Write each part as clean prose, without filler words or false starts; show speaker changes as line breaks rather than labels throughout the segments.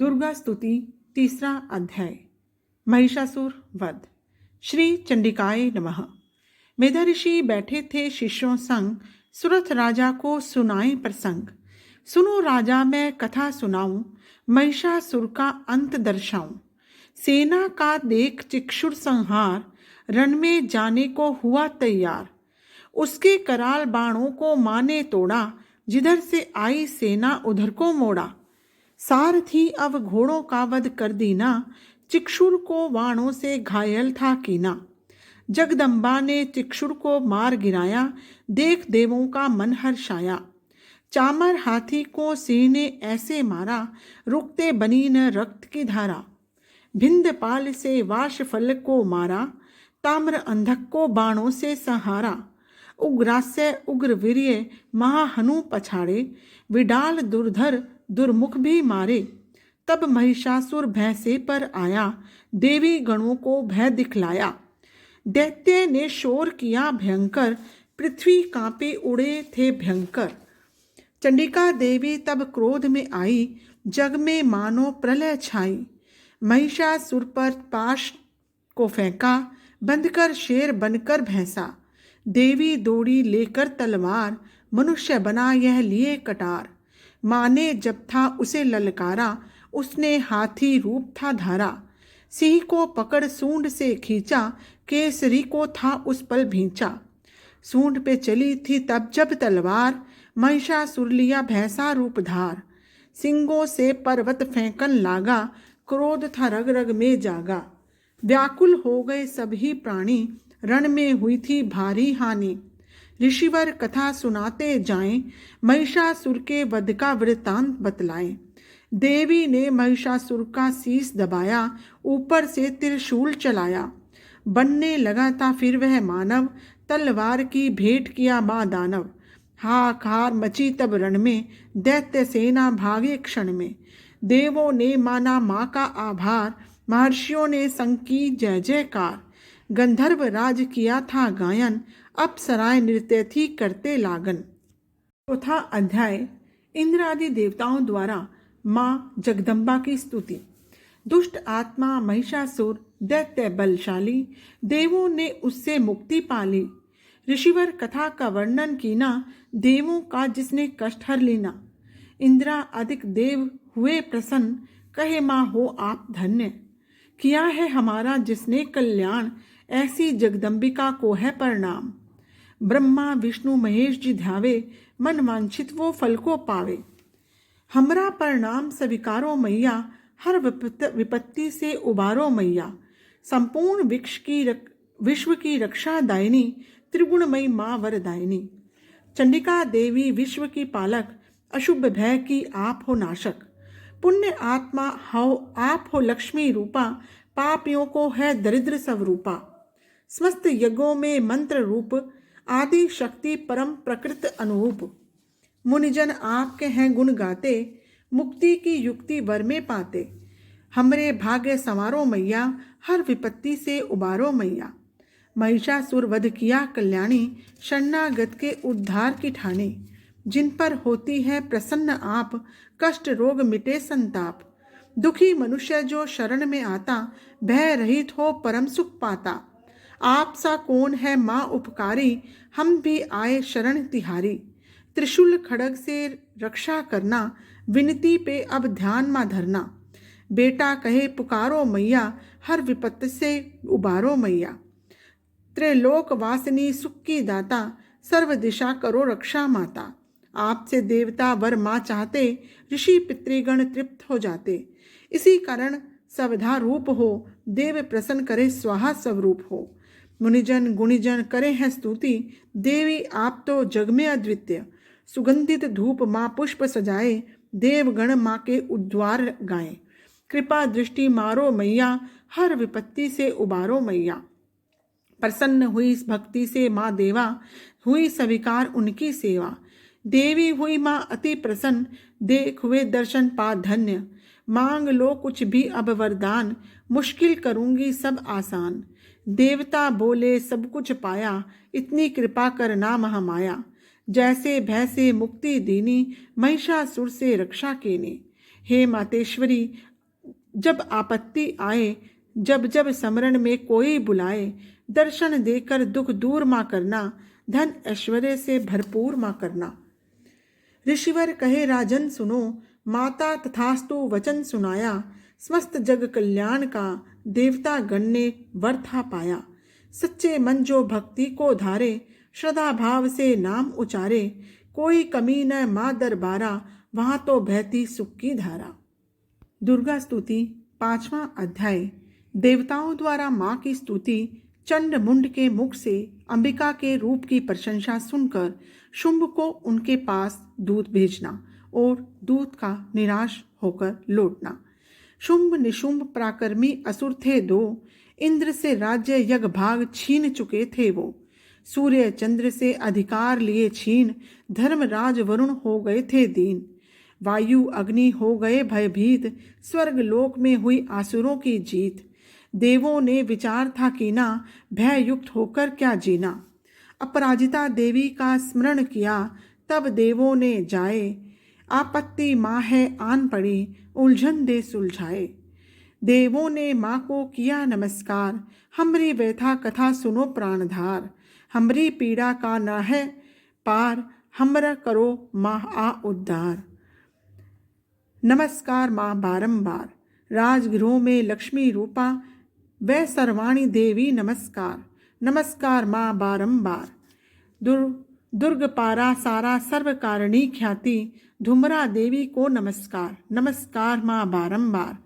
दुर्गा स्तुति तीसरा अध्याय। महिषासुर वध। श्री चंडिकाय नमः। मेधा ऋषि बैठे थे शिष्यों संग, सुरथ राजा को सुनाए प्रसंग। सुनो राजा मैं कथा सुनाऊं, महिषासुर का अंत दर्शाऊं। सेना का देख चिक्षुर संहार, रण में जाने को हुआ तैयार। उसके कराल बाणों को माने तोड़ा, जिधर से आई सेना उधर को मोड़ा। सारथी अब घोड़ों का वध कर दीना, चिक्षुर को बाणों से घायल था कीना। जगदम्बा ने चिक्षुर को मार गिराया, देख देवों का मन हर्षाया। चामर हाथी को सिंह ने ऐसे मारा, रुकते बनी न रक्त की धारा। भिंदपाल से वाशफल को मारा, ताम्र अंधक को बाणों से संहारा। उग्रास्य उग्रवीर्य महाहनु पछाड़े, विडाल दुर्धर दुर्मुख भी मारे। तब महिषासुर भय से पर आया, देवी गणों को भय दिखलाया। दैत्य ने शोर किया भयंकर, पृथ्वी कांपे उड़े थे भयंकर। चंडिका देवी तब क्रोध में आई, जग में मानो प्रलय छाई। महिषासुर पर पाश को फेंका, बंधकर शेर बनकर भैंसा। देवी दौड़ी लेकर तलवार, मनुष्य बना यह लिए कटार। माँ ने जब था उसे ललकारा, उसने हाथी रूप था धारा। सिंह को पकड़ सूंड से खींचा, केसरी को था उस पल भींचा। सूंड पे चली थी तब जब तलवार, महिषासुर लिया भैंसा रूप धार। सिंगों से पर्वत फेंकन लागा, क्रोध था रग रग में जागा। व्याकुल हो गए सभी प्राणी, रण में हुई थी भारी हानि। ऋषिवर कथा सुनाते जाएं, महिषासुर के वध का वृतांत बतलाएं। देवी ने महिषासुर का शीस दबाया, ऊपर से त्रिशूल चलाया। बनने लगा था फिर वह मानव, तलवार की भेंट किया माँ दानव। हाहाकार मची तब रण में, दैत्य सेना भागे क्षण में। देवों ने माना माँ का आभार, महर्षियों ने संग की जय जयकार। गंधर्व राज किया था गायन, अप्सराएं नृत्य थी करते लागन। चौथा अध्याय। इंद्र आदि देवताओं द्वारा माँ जगदम्बा की स्तुति। दुष्ट आत्मा महिषासुर दैत्य बलशाली, देवों ने उससे मुक्ति पाली। ऋषिवर कथा का वर्णन कीना, देवों का जिसने कष्ट हर लीना। इंद्रा अधिक देव हुए प्रसन्न, कहे माँ हो आप धन्य। किया है हमारा जिसने कल्याण, ऐसी जगदम्बिका को है प्रणाम। ब्रह्मा विष्णु महेश जी ध्यावे, मन वांछित वो फल को पावे। हमरा प्रणाम स्वीकारो मैया, हर विपत्ति से उबारो मैया। संपूर्ण विश्व की रक्षा दायिनी, त्रिगुणमयी माँ वरदायिनी। चंडिका देवी विश्व की पालक, अशुभ भय की आप हो नाशक। पुण्य आत्मा हो आप हो लक्ष्मी रूपा, पापियों को है दरिद्र स्वरूपा। समस्त यज्ञों में मंत्र रूप, आदि शक्ति परम प्रकृत अनुरूप। मुनिजन आपके हैं गुण गाते, मुक्ति की युक्ति वर में पाते। हमरे भाग्य संवारो मैया, हर विपत्ति से उबारो मैया। महिषासुर वध किया कल्याणी, शरणागत के उद्धार की ठानी। जिन पर होती है प्रसन्न आप, कष्ट रोग मिटे संताप। दुखी मनुष्य जो शरण में आता, भय रहित हो परम सुख पाता। आप सा कौन है माँ उपकारी, हम भी आए शरण तिहारी। त्रिशूल खड़ग से रक्षा करना, विनती पे अब ध्यान माँ धरना। बेटा कहे पुकारो मैया, हर विपत्ति से उबारो मैया। त्रिलोक वासिनी सुख की दाता, सर्व दिशा करो रक्षा माता। आपसे देवता वर माँ चाहते, ऋषि पितृगण तृप्त हो जाते। इसी कारण सवधा रूप हो, देव प्रसन्न करे स्वाहा स्वरूप हो। मुनिजन गुणिजन करे हैं स्तुति, देवी आप तो जग में अद्वितीय। सुगंधित धूप माँ पुष्प सजाए, देवगण माँ के उद्वार गाएं। कृपा दृष्टि मारो मैया, हर विपत्ति से उबारो मैया। प्रसन्न हुई इस भक्ति से माँ देवा, हुई स्वीकार उनकी सेवा। देवी हुई माँ अति प्रसन्न, देख हुए दर्शन पा धन्य। मांग लो कुछ भी अब वरदान, मुश्किल करूंगी सब आसान। देवता बोले सब कुछ पाया, इतनी कृपा करना महामाया। जैसे भय से मुक्ति दीनी, महिषासुर से रक्षा कीनी। हे मातेश्वरी, जब आपत्ति आए, जब जब स्मरण में कोई बुलाए, दर्शन देकर दुख दूर माँ करना, धन ऐश्वर्य से भरपूर माँ करना। ऋषिवर कहे राजन सुनो, माता तथास्तु वचन सुनाया, समस्त जग कल्याण का देवता गण ने वर था पाया। सच्चे मन जो भक्ति को धारे, श्रद्धा भाव से नाम उचारे, कोई कमी न माँ दरबारा, वहां तो बहती सुख की धारा। दुर्गा स्तुति 5वां अध्याय। देवताओं द्वारा माँ की स्तुति। चंड मुंड के मुख से अंबिका के रूप की प्रशंसा सुनकर शुंभ को उनके पास दूत भेजना और दूत का निराश होकर लौटना। शुंभ निशुंभ पराक्रमी असुर थे दो, इंद्र से राज्य यज्ञ भाग छीन चुके थे वो। सूर्य चंद्र से अधिकार लिए छीन, धर्मराज वरुण हो गए थे दीन। वायु अग्नि हो गए भयभीत, स्वर्ग लोक में हुई आसुरों की जीत। देवों ने विचार था कीना, भय युक्त होकर क्या जीना। अपराजिता देवी का स्मरण किया, तब देवों ने जाए। आपत्ति माँ है आन पड़ी, उलझन दे सुलझाए। देवों ने माँ को किया नमस्कार, हमरी व्यथा कथा सुनो प्राणधार। हमरी पीड़ा का न है पार, हमरा करो माँ आ उद्धार। नमस्कार माँ बारंबार, राजगृहों में लक्ष्मी रूपा, वै सर्वाणी देवी नमस्कार। नमस्कार माँ बारंबार। दुर्ग पारा सारा सर्व कारिणी ख्याति, धुमरा देवी को नमस्कार। नमस्कार माँ बारंबार।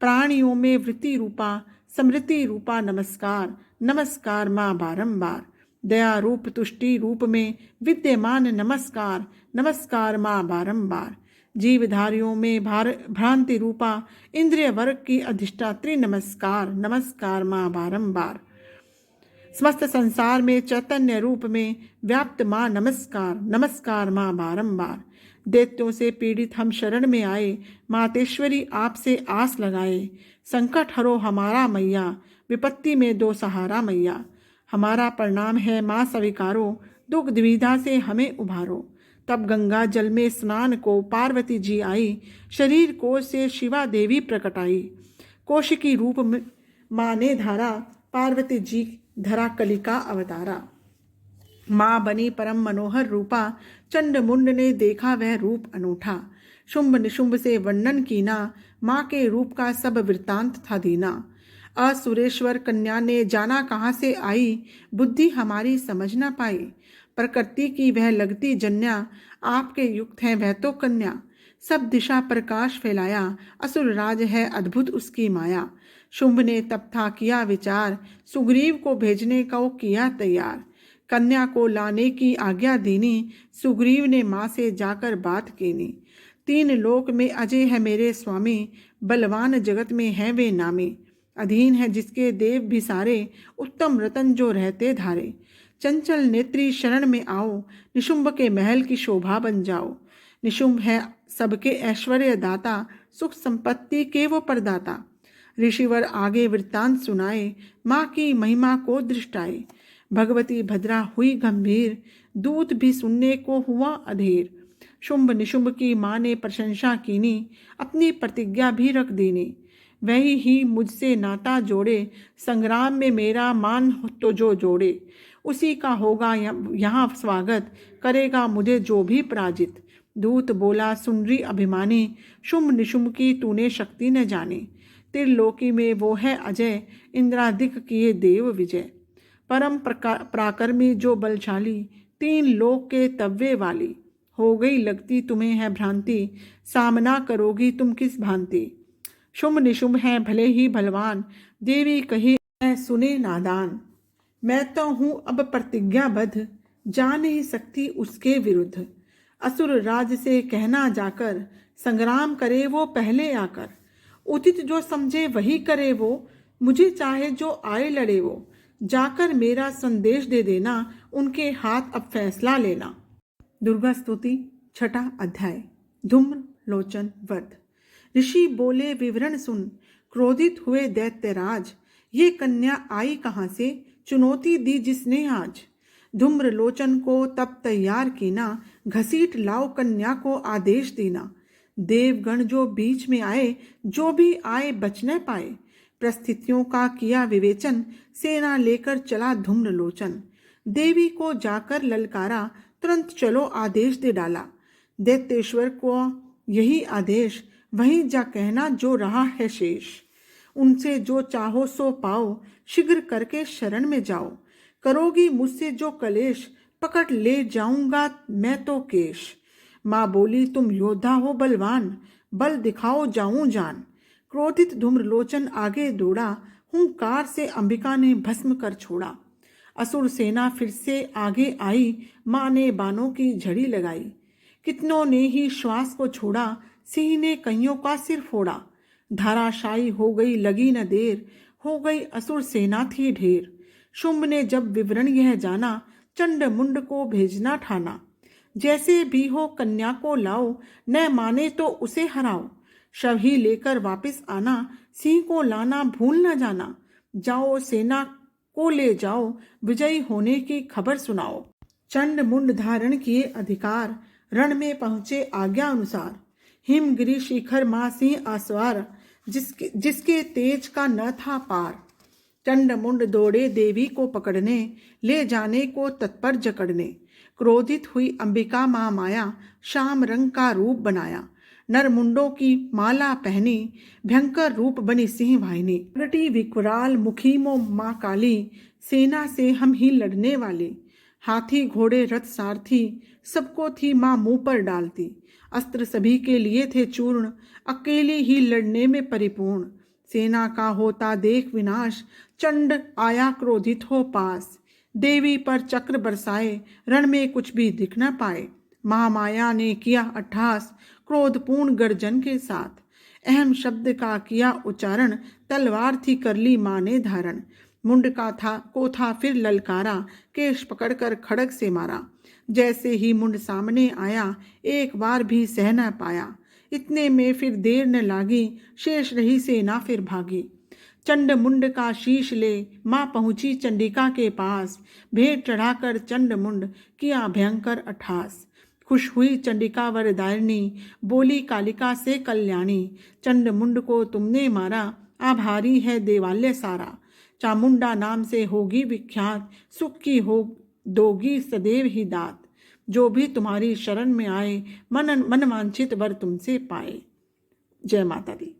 प्राणियों में वृत्ति रूपा, समृद्धि रूपा नमस्कार। नमस्कार माँ बारंबार। दया रूप तुष्टि रूप में विद्यमान नमस्कार। नमस्कार माँ बारंबार। जीवधारियों में भ्रांति रूपा इंद्रिय वर्ग की अधिष्ठात्री नमस्कार। नमस्कार माँ बारंबार। समस्त संसार में चैतन्य रूप में व्याप्त माँ नमस्कार। नमस्कार माँ बारंबार। दैत्यों से पीड़ित हम शरण में आए, मातेश्वरी आपसे आस लगाए। संकट हरो हमारा मैया, विपत्ति में दो सहारा मैया। हमारा प्रणाम है माँ स्वीकारो, दुख दुविधा से हमें उभारो। तब गंगा जल में स्नान को पार्वती जी आई, शरीर कोश से शिवा देवी प्रकट आई। कौशिकी रूप में माँ ने धारा, पार्वती जी धरा कलिका अवतारा। माँ बनी परम मनोहर रूपा, चंड मुंड ने देखा वह रूप अनूठा। शुंभ निशुंभ से वर्णन कीना, माँ के रूप का सब वृत्तांत था दीना। असुरेश्वर कन्या ने जाना कहाँ से आई, बुद्धि हमारी समझ न पाई। प्रकृति की वह लगती जन्या, आपके युक्त है वह तो कन्या। सब दिशा प्रकाश फैलाया, असुर राज है अद्भुत उसकी माया। शुंभ ने तब था किया विचार, सुग्रीव को भेजने को किया तैयार। कन्या को लाने की आज्ञा दीनी, सुग्रीव ने माँ से जाकर बात कीनी। 3 लोक में अजय है मेरे स्वामी, बलवान जगत में है वे नामी। अधीन है जिसके देव भी सारे, उत्तम रतन जो रहते धारे। चंचल नेत्री शरण में आओ, निशुंभ के महल की शोभा बन जाओ। निशुंभ है सबके ऐश्वर्य दाता, सुख संपत्ति के वो प्रदाता। ऋषिवर आगे वृत्तांत सुनाए, माँ की महिमा को दृष्टाए। भगवती भद्रा हुई गंभीर, दूत भी सुनने को हुआ अधीर। शुंभ निशुंभ की माँ ने प्रशंसा कीनी, अपनी प्रतिज्ञा भी रख दीनी। वही ही मुझसे नाता जोड़े, संग्राम में मेरा मान तो जो जोड़े। उसी का होगा यहाँ स्वागत, करेगा मुझे जो भी पराजित। दूत बोला सुनरी अभिमानी, शुंभ निशुंभ की तूने शक्ति न जानी। त्रिलोकी में वो है अजय, इंद्रादिक किए देव विजय। परम पराक्रमी जो बलशाली, 3 लोक के तव्य वाली। हो गई लगती तुम्हें है भ्रांति, सामना करोगी तुम किस भांति। शुंभ निशुंभ है भले ही बलवान, देवी कही मैं सुने नादान। मैं तो हूँ अब प्रतिज्ञाबद्ध, जा नहीं सकती उसके विरुद्ध। असुर राज से कहना जाकर, संग्राम करे वो पहले आकर। उचित जो समझे वही करे वो, मुझे चाहे जो आए लड़े वो। जाकर मेरा संदेश दे देना, उनके हाथ अब फैसला लेना। दुर्गा स्तुति 6ठा अध्याय। धूम्र लोचन वध। ऋषि बोले विवरण सुन, क्रोधित हुए दैत्यराज। ये कन्या आई कहाँ से, चुनौती दी जिसने आज। धूम्र लोचन को तब तैयार कीना, घसीट लाओ कन्या को आदेश देना। देवगण जो बीच में आए, जो भी आए बच न पाए। परिस्थितियों का किया विवेचन, सेना लेकर चला धूम्रलोचन। देवी को जाकर ललकारा, तुरंत चलो आदेश दे डाला। दैत्येश्वर को यही आदेश, वहीं जा कहना जो रहा है शेष। उनसे जो चाहो सो पाओ, शीघ्र करके शरण में जाओ। करोगी मुझसे जो कलेश, पकड़ ले जाऊंगा मैं तो केश। माँ बोली तुम योद्धा हो बलवान, बल दिखाओ जाऊं जान। क्रोधित धूम्रलोचन आगे दौड़ा, हुंकार से अंबिका ने भस्म कर छोड़ा। असुर सेना फिर से आगे आई, माँ ने बाणों की झड़ी लगाई। कितनों ने ही श्वास को छोड़ा, सिंह ने कईयों का सिर फोड़ा। धाराशायी हो गई लगी न देर, हो गई असुर सेना थी ढेर। शुंभ ने जब विवरण यह जाना, चंड मुंड को भेजना ठाना। जैसे भी हो कन्या को लाओ, न माने तो उसे हराओ। शव ही लेकर वापस आना, सिंह को लाना भूल न जाना। जाओ सेना को ले जाओ, विजयी होने की खबर सुनाओ। चंड मुंड धारण किए अधिकार, रण में पहुंचे आज्ञा अनुसार। हिमगिरी शिखर मां सिंह आसवार, जिसके तेज का न था पार। चंड मुंड दौड़े देवी को पकड़ने, ले जाने को तत्पर जकड़ने। क्रोधित हुई अंबिका मां माया, श्याम रंग का रूप बनाया। नर मुंडों की माला पहनी, भयंकर रूप बनी सिंह वाहिनी। प्रगटी विकराल मुखी मो मां काली, सेना से हम ही लड़ने वाली। हाथी घोड़े रथ सारथी, सबको थी मां मुंह पर डालती। अस्त्र सभी के लिए थे चूर्ण, अकेले ही लड़ने में परिपूर्ण। सेना का होता देख विनाश, चंड आया क्रोधित हो पास। देवी पर चक्र बरसाए, रण में कुछ भी दिख न पाए। महामाया ने किया अट्ठास, क्रोधपूर्ण गर्जन के साथ। अहम शब्द का किया उच्चारण, तलवार थी कर ली मां ने धारण। मुंड को था फिर ललकारा, केश पकड़कर खड़ग से मारा। जैसे ही मुंड सामने आया, एक बार भी सह न पाया। इतने में फिर देर न लागी, शेष रही सेना फिर भागी। चंड मुंड का शीश ले मां पहुंची चंडिका के पास। भेंट चढ़ाकर चंड मुंड किया भयंकर अट्ठास। खुश हुई चंडिका वरदायिनी, बोली कालिका से कल्याणी। चंड मुंड को तुमने मारा, आभारी है देवालय सारा। चामुंडा नाम से होगी विख्यात, सुख की हो दोगी सदैव ही दात। जो भी तुम्हारी शरण में आए, मन वांछित वर तुमसे पाए। जय माता दी।